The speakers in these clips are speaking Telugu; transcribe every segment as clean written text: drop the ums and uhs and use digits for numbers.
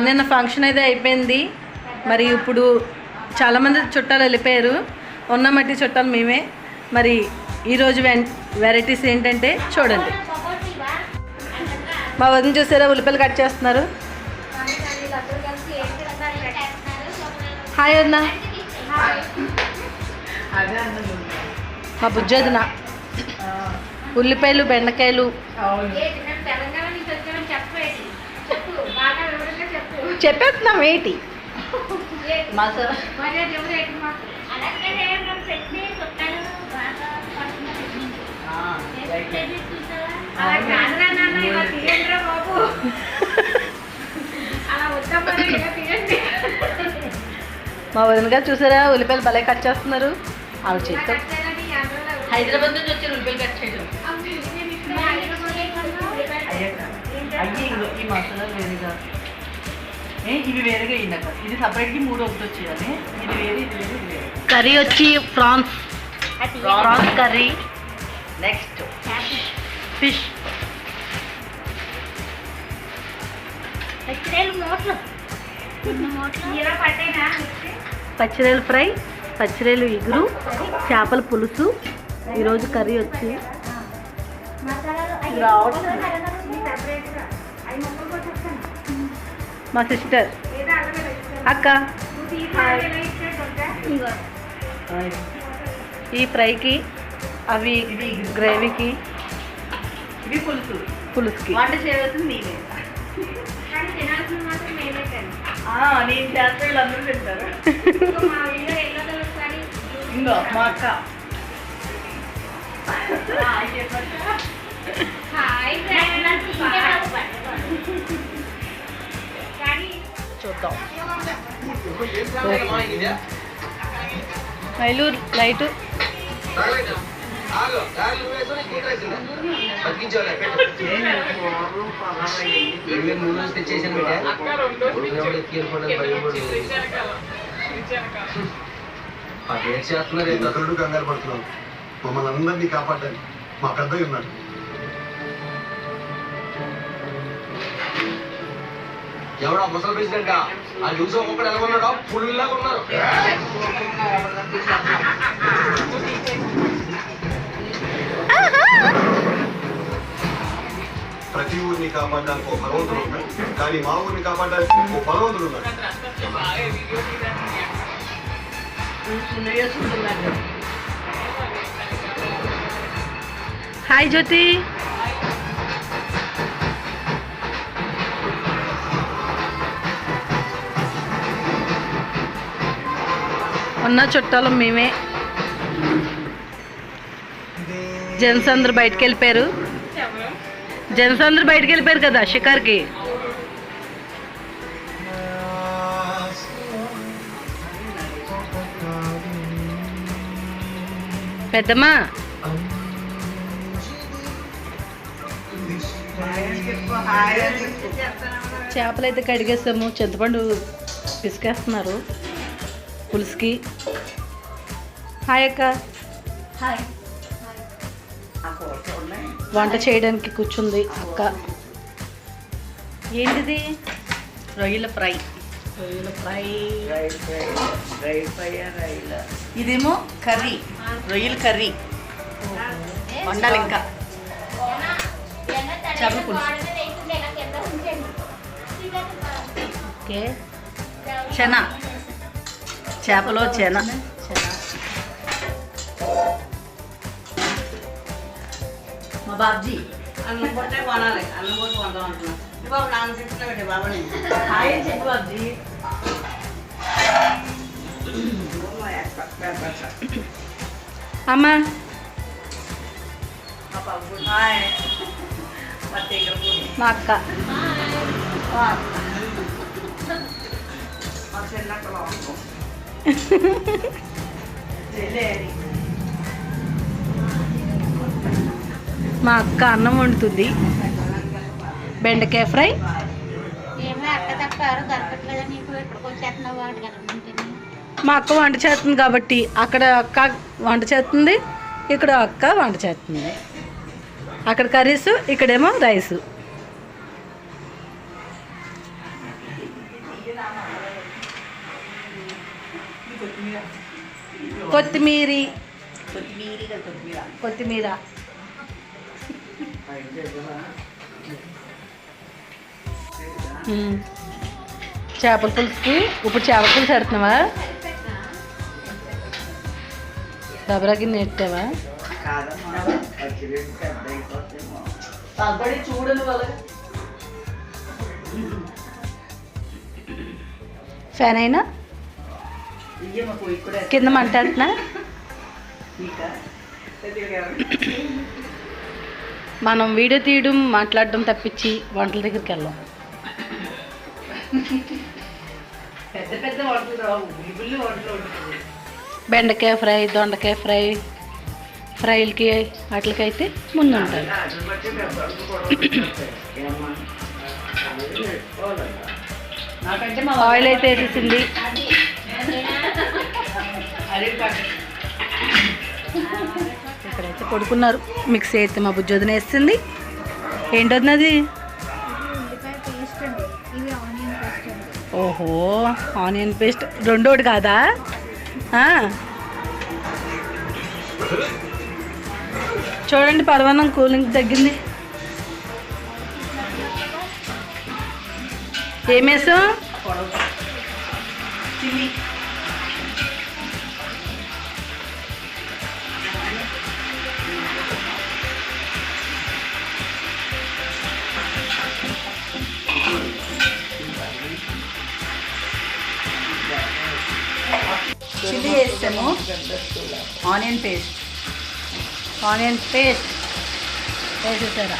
నిన్న ఫంక్షన్ అయితే అయిపోయింది. మరి ఇప్పుడు చాలామంది చుట్టాలు వెళ్ళిపోయారు. ఉన్న మట్టి చుట్టాలు మేమే. మరి ఈరోజు వెరైటీస్ ఏంటంటే చూడండి. మా వదిన చూసారా ఉల్లిపాయలు కట్ చేస్తున్నారు. హాయ్ వదిన. మా బుజ్జొదిన ఉల్లిపాయలు బెండకాయలు చెప్పేస్తున్నాం ఏంటి మా వదిన గారు చూసారా ఉల్లిపాయలు భలే కట్ చేస్తున్నారు. అవి చేస్తాం. హైదరాబాద్ నుంచి వచ్చారు ఉల్లిపాయలు కట్ చేయడం. ఈ మసాలా వేరుగా ఇవి వేరుగా అయినాక ఇది సపరేట్గా 3 ఒకటి వచ్చేయాలి. ఇది వేరు ఇది వేరు ఇది వేరు. కర్రీ వచ్చి ప్రాన్స్ కర్రీ. నెక్స్ట్ ఫిష్ పచ్చిరేలు ఫ్రై, పచ్చిరేలు ఇగురు, చేపల పులుసు. ఈరోజు కర్రీ వచ్చి మా సిస్టర్ అక్క. ఈ ఫ్రైకి అవి గ్రేవీకి ఇవి పులుసుకి వంట చేయవలసింది నేనే. నేను చేస్తే వీళ్ళందరూ తింటారు. ఇంకో మా అక్క చూద్దాం. మైలూరు లైటు చేస్తున్నారు. కంగారు పడుతున్నాం. మమ్మల్ని అందరినీ కాపాడాలి. మా పెద్దగా ఉన్నాడు. ఎవడో ముసలి ప్రెసిడెంట్ ఆ న్యూస్ ఒక్కడు ఎలా ఉన్నాడో పుల్లాగా ఉన్నారు. ప్రతి ఊరిని కాపాడడానికి ఒక భగవంతుడు ఉన్నాడు, కానీ మా ఊరిని కాపాడడానికి ఒక భగవంతుడు ఉన్నాడు. హాయ్ జ్యోతి. ఉన్న చుట్టాలు మేమే. జెంట్స్ అందరూ బయటకు వెళ్ళిపోయారు. కదా షికార్కి. పెద్దమ్మా చేపలు అయితే కడిగేస్తాము. చింతపండు పిసికేస్తున్నారు పులుసుకి. హాయ్ అక్క. హాయ్. వంట చేయడానికి కూర్చుంది అక్క. ఏంటిది? రొయ్యల ఫ్రై. ఇదేమో కర్రీ, రొయ్యల కర్రీ వండాలి. ఇంకా చేపల పులుసు. ఓకే. చెన, చేపలో చెన. మా బాబ్జీ అన్నం కొట్టే కొనాలి. అన్నం కొట్టి వందాం అంటున్నాను. బాబు నాన్న చెప్తున్నా పెట్టే బాబు. హాయ్ చెప్పు బాబ్జీ. అమ్మా మా అక్క. మా అక్క అన్నం వండుతుంది. బెండకాయ ఫ్రై. మా అక్క వంట చేస్తుంది కాబట్టి అక్కడ అక్క వంట చేస్తుంది, ఇక్కడ అక్క వంట చేస్తుంది. అక్కడ కర్రీస్, ఇక్కడేమో రైసు. కొత్తిమీర కొత్తిమీర చేపల పులుసుకి ఇప్పుడు చేపల పులుసు పెడుతున్నావా? దబరాకి నెట్టావా? చూడని వాళ్ళ ఫ్యాన్ అయినా కింద మంటేస్తున్నా. మనం వీడియో తీయడం మాట్లాడడం తప్పించి వంటల దగ్గరికి వెళ్ళాం. పెద్ద పెద్ద వంటలు రావు, వంటలు. బెండకాయ ఫ్రై, దొండకాయ ఫ్రై, ఫ్రైలకి వాటికైతే ముందు ఉంటాయి. ఆయిల్ అయితే వేసేసింది. ఇక్కడైతే కొడుకున్నారు. మిక్సీ అయితే మా బుజ్జొదిన వేస్తుంది. ఏంటది? ఓహో, ఆనియన్ పేస్ట్. రెండోటి కాదా? చూడండి, పరమాన్నం కూలింగ్ తగ్గింది. ఏమేసాం? చిల్లీ. చిల్లీ వేస్తాము. ఆనియన్ పేస్ట్ వేసేసారా?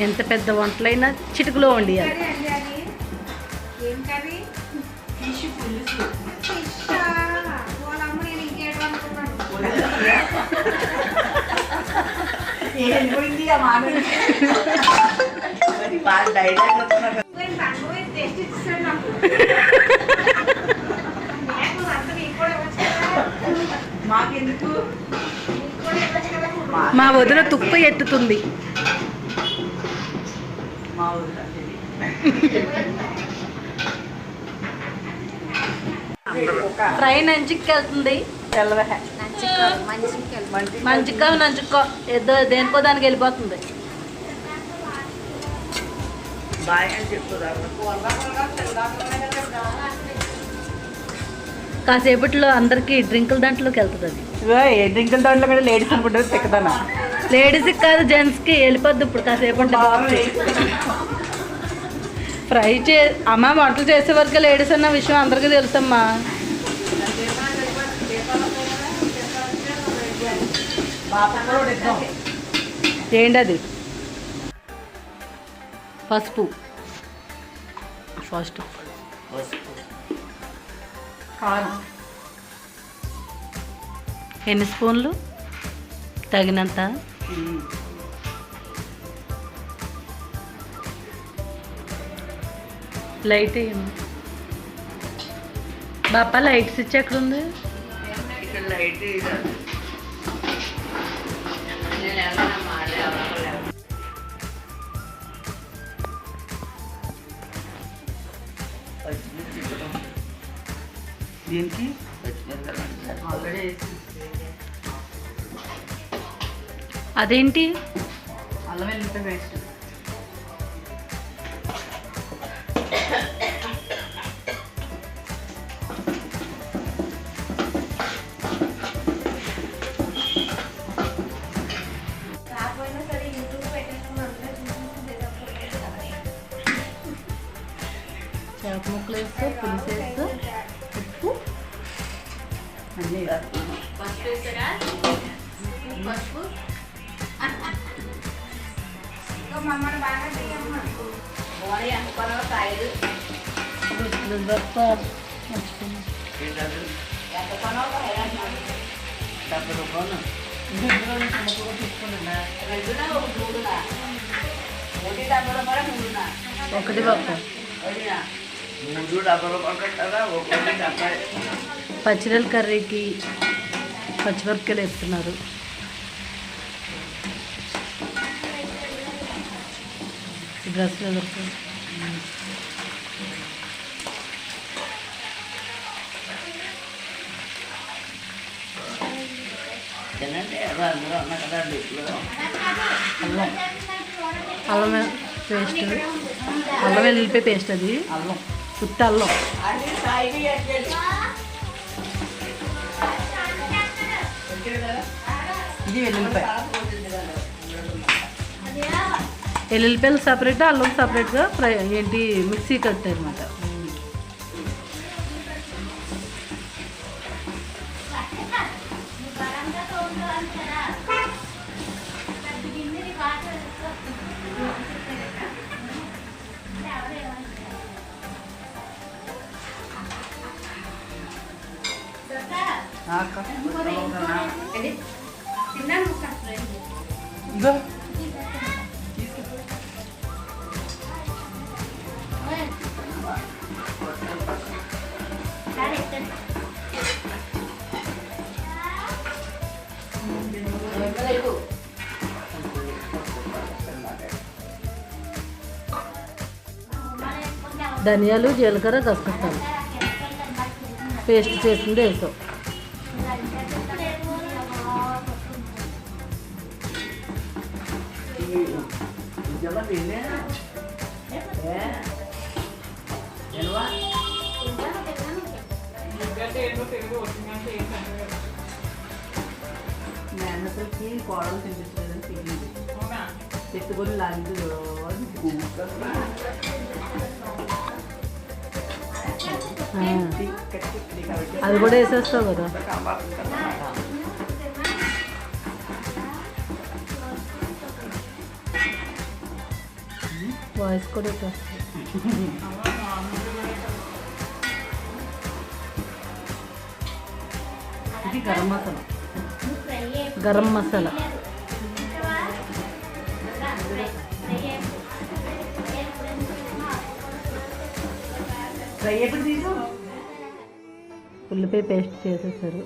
ఎంత పెద్ద వంటలైనా చిటుకులో వండియాలి. మా వదిన తుప్ప ఎత్తుతుంది. ఫ్రై నంచుకెళ్తుంది. నంచుకో ఏదో దేనికో దానికి వెళ్ళిపోతుంది. కాసేపట్లో అందరికి డ్రింకుల దాంట్లోకి వెళ్తుంది. అది ఏ డ్రింకుల దాంట్లో కూడా లేడీస్ అనుకుంటారు. తిక్కదానా? లేడీస్కి కాదు, జెంట్స్కి వెళ్ళిపోద్ది. ఇప్పుడు కాసేపు ఫ్రై అమ్మ వంటలు చేసే వరకు లేడీస్ అన్న విషయం అందరికీ తెలుసమ్మా. ఏంటది? పసుపు. ఫస్ట్ కారం. ఎన్ని స్పూన్లు? తగినంత. లైట్ వేయండి బాప. లైట్ స్విచ్ ఎక్కడుంది? దీనికి అదేంటి? అల్లం వెల్లుల్లి పేస్ట్. చేప ముక్కలు వేస్తూ పులుసు వేస్తూ ఉప్పు అన్నీ పసుపు. ఒకటి బాబు. పచ్చిరల కర్రీకి పచ్చిమిరపకాయలు వేస్తున్నారు. డ్రెస్లో దొరుకుతుంది. అల్లం పేస్ట్, అల్లం వెల్లుల్లిపాయ పేస్ట్, అది అల్లం ఉత్త అల్లం. ఇది వెల్లుల్లిపాయ, వెల్లుల్లిపాయలు సపరేట్, అల్లం సపరేట్గా ఫ్రై ఏంటి మిక్సీ కట్టారు అనమాట. ధనియాలు, జీలకర్ర, గసగసాలు పేస్ట్ చేసింది వేసాం. మేనసలకి కోడలు తినిపించలేదని తెలియదు, ఎత్తుకొని లాంటి అది కూడా వేసేస్తావు కదా. వాయిస్ కూడా ఇది గరం మసాలా, గరం మసాలా. ఉల్లిపాయ పేస్ట్ చేసేసారు.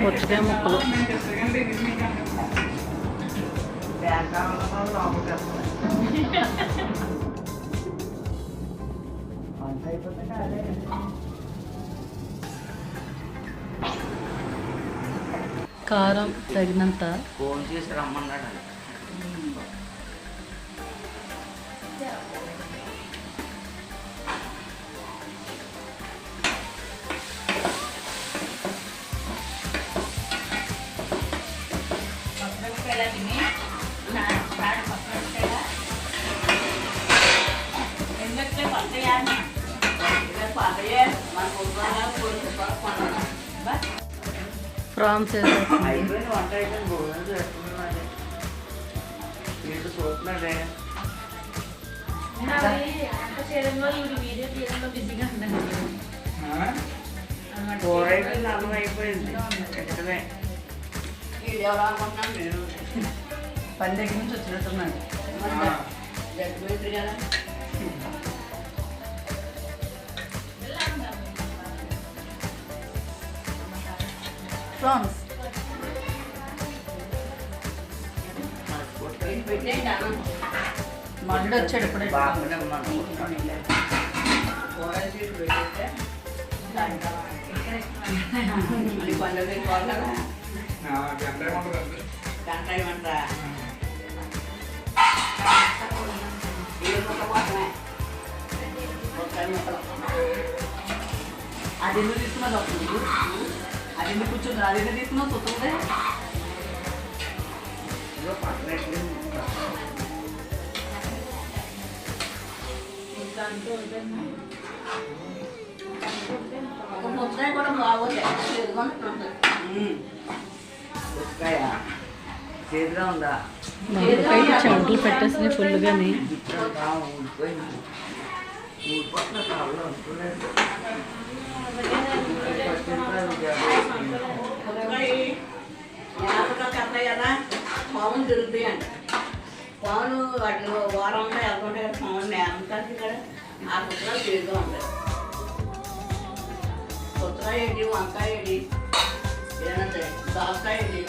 వచ్చిన ముక్కలు కారం తగినంత. ఫోన్ చేసి రమ్మన్నాడు. ప్రాన్స్ అయిపోయింది, వంట అయిపోయింది, భోజనం చేస్తున్నాడే వీళ్ళు చూస్తున్నాడే. కూర అయిపోయింది, అన్నం అయిపోయింది. వెంటనే ఎవరు అనుకుంటున్నాను నేను పని దగ్గర నుంచి వచ్చినట్టున్నాను. కదా ప్రాన్స్ మళ్ళీ వచ్చాడు ఇప్పుడు. అది ఎందుకు తీసుకున్నది అప్పుడు, అది ఎందుకు కూర్చుంది, అది ఎందుకు తీసుకున్నావు చూస్తుందే. ముద్దాయి కూడా బాగోలేదు. ఉత్కాయ చేతిగా ఉందా మామిడికాయ చెమటలు పెట్టేసినాయి ఫుల్గాని. ఇప్పుడంతా ఊడిపోయింది ఊడిపోతున్నా కాళ్ళు అనుకోలేదు పాములు తిరుగుతాయి అంట. పాములు వాటిలో వారంలో వెళ్తుంటాయి కదా పాములు నేనంతా ఇక్కడ ఆ కుక్కలు తిరుగుతూ ఉంటాయి. కొత్తకాయ ఏంటి, వంకాయ ఏంటి, ఏదైనా దోసకాయ ఏంటి.